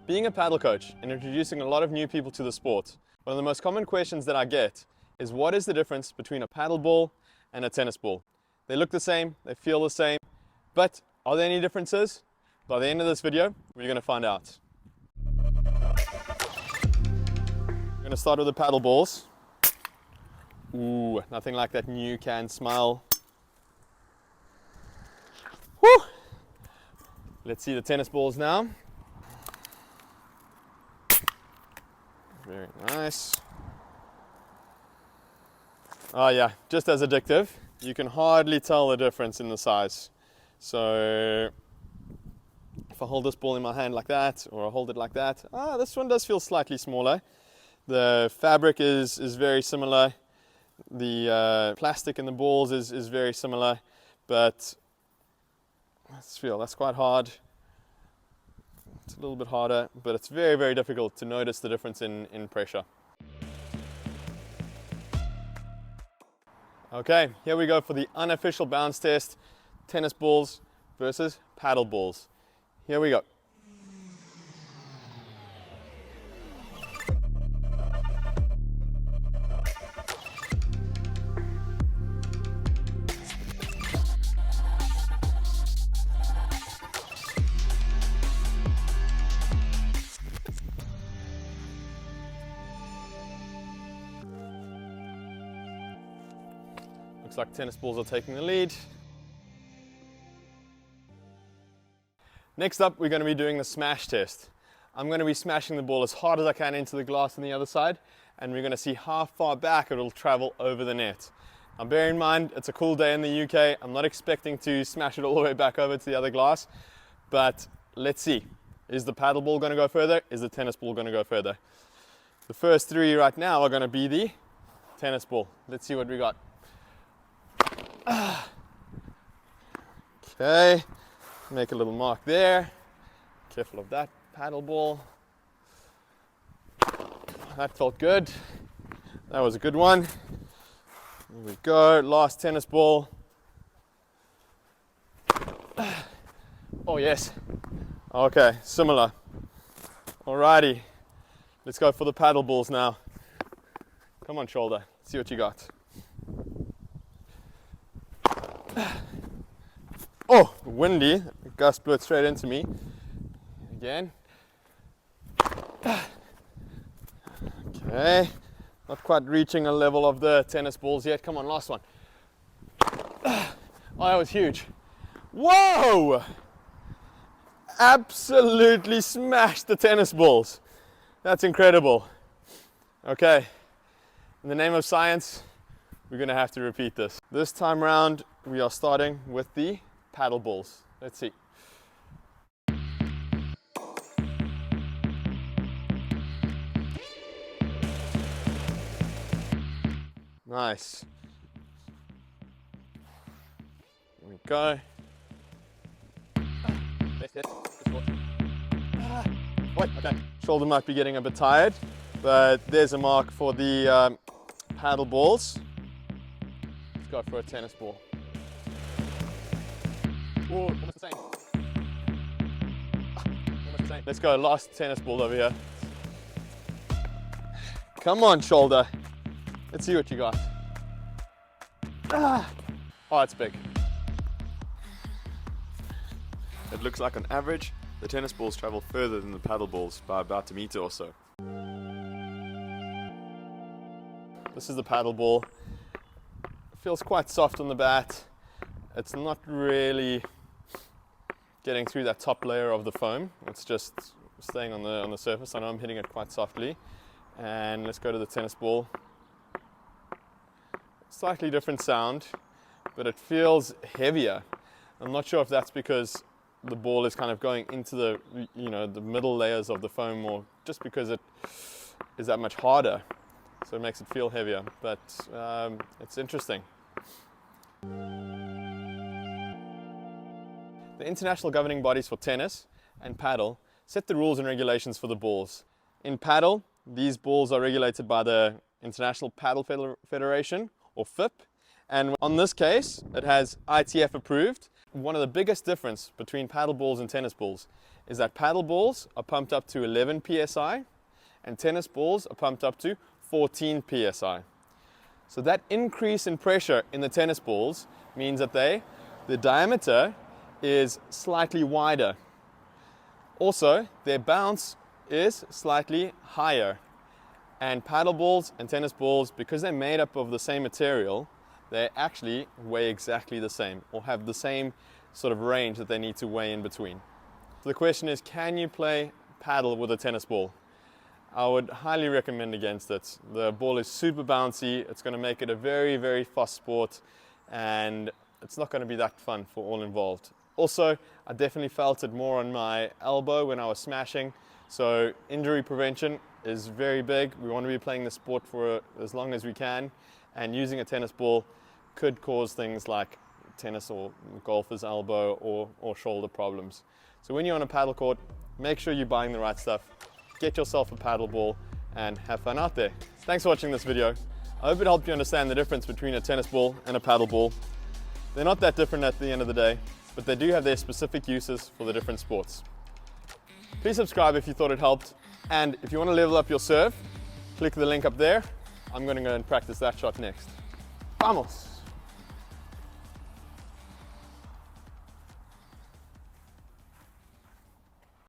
Being a paddle coach and introducing a lot of new people to the sport, one of the most common questions that I get is what is the difference between a paddle ball and a tennis ball? They look the same, they feel the same, but are there any differences? By the end of this video, we're going to find out. We're going to start with the paddle balls. Ooh, nothing like that new can smile. Woo! Let's see the tennis balls now. Very nice. Oh yeah, just as addictive. You can hardly tell the difference in the size. So if I hold this ball in my hand like that, or I hold it like that, this one does feel slightly smaller. The fabric is very similar. The plastic in the balls is very similar, but let's feel, that's quite hard. It's a little bit harder, but it's very, very difficult to notice the difference in pressure. Okay, here we go for the unofficial bounce test. Tennis balls versus paddle balls. Here we go. Looks like tennis balls are taking the lead. Next up, we're going to be doing the smash test. I'm going to be smashing the ball as hard as I can into the glass on the other side, and we're going to see how far back it'll travel over the net. Now bear in mind, it's a cool day in the UK. I'm not expecting to smash it all the way back over to the other glass, but let's see. Is the paddle ball going to go further? Is the tennis ball going to go further? The first three right now are going to be the tennis ball. Let's see what we got. Okay, make a little mark there. Careful of that paddle ball. That felt good. That was a good one. Here we go, last tennis ball. Oh yes. Okay, similar. Alrighty, let's go for the paddle balls now. Come on, shoulder, let's see what you got. Oh, windy. The gust blew it straight into me. Again. Okay. Not quite reaching a level of the tennis balls yet. Come on, last one. Oh, that was huge. Whoa! Absolutely smashed the tennis balls. That's incredible. Okay. In the name of science, we're going to have to repeat this. This time round, we are starting with the paddle balls. Let's see. Nice. Here we go. Wait, okay. Shoulder might be getting a bit tired, but there's a mark for the paddle balls. Let's go for a tennis ball. Whoa, almost the same. Almost the same. Let's go, last tennis ball over here. Come on, shoulder. Let's see what you got. Oh, it's big. It looks like on average, the tennis balls travel further than the paddle balls by about a meter or so. This is the paddle ball. It feels quite soft on the bat. It's not really getting through that top layer of the foam. It's just staying on the surface. I know I'm hitting it quite softly. And let's go to the tennis ball. Slightly different sound, but it feels heavier. I'm not sure if that's because the ball is kind of going into the, the middle layers of the foam, or just because it is that much harder. So it makes it feel heavier, but it's interesting. The international governing bodies for tennis and paddle set the rules and regulations for the balls. In paddle, these balls are regulated by the International Paddle Federation, or FIP, and on this case, it has ITF approved. One of the biggest difference between paddle balls and tennis balls is that paddle balls are pumped up to 11 psi and tennis balls are pumped up to 14 psi. So that increase in pressure in the tennis balls means that the diameter is slightly wider. Also, their bounce is slightly higher. And paddle balls and tennis balls, because they're made up of the same material, they actually weigh exactly the same or have the same sort of range that they need to weigh in between. So the question is, can you play paddle with a tennis ball? I would highly recommend against it. The ball is super bouncy, it's going to make it a very, very fast sport, and it's not going to be that fun for all involved. Also, I definitely felt it more on my elbow when I was smashing, so injury prevention is very big. We want to be playing the sport for as long as we can, and using a tennis ball could cause things like tennis or golfer's elbow or shoulder problems. So when you're on a paddle court, make sure you're buying the right stuff. Get yourself a paddle ball and have fun out there. Thanks for watching this video. I hope it helped you understand the difference between a tennis ball and a paddle ball. They're not that different at the end of the day, but they do have their specific uses for the different sports. Please subscribe if you thought it helped, and if you want to level up your serve, click the link up there. I'm going to go and practice that shot next. Vamos!